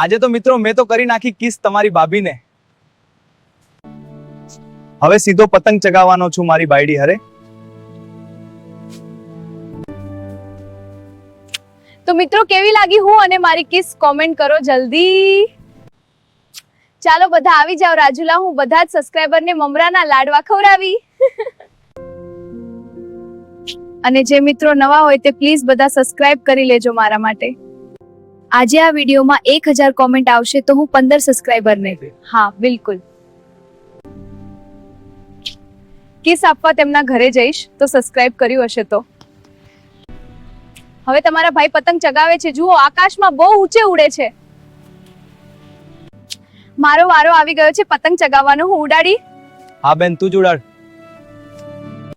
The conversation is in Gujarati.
આજે તો મિત્રો મેં તો કરી નાખી કિસ તમારી ભાભીને. હવે સીધો પતંગ ચગાવવાનો છું મારી બાયડી હરે. તો મિત્રો કેવી લાગી હું અને મારી કિસ કોમેન્ટ કરો જલ્દી. ચાલો બધા આવી જાઓ રાજુલા, હું બધા જ સબસ્ક્રાઇબરને મમરાના લાડવા ખવડાવી. અને જે મિત્રો નવા હોય તે પ્લીઝ બધા સબસ્ક્રાઇબ કરી લેજો મારા માટે. આજે આ વિડીયોમાં 1000 કોમેન્ટ આવશે તો હું 15 સબસ્ક્રાઇબરને, હા બિલકુલ, કિસ આપવા તેમના ઘરે જઈશ તો સબસ્ક્રાઇબ કર્યું હશે તો. હવે તમારા ભાઈ પતંગ ચગાવે છે, જુઓ આકાશમાં બહુ ઊંચે ઉડે છે. મારો વારો આવી ગયો છે પતંગ ચગાવવાનો, હું ઉડાડી. હા બેન તું જ ઉડાડ.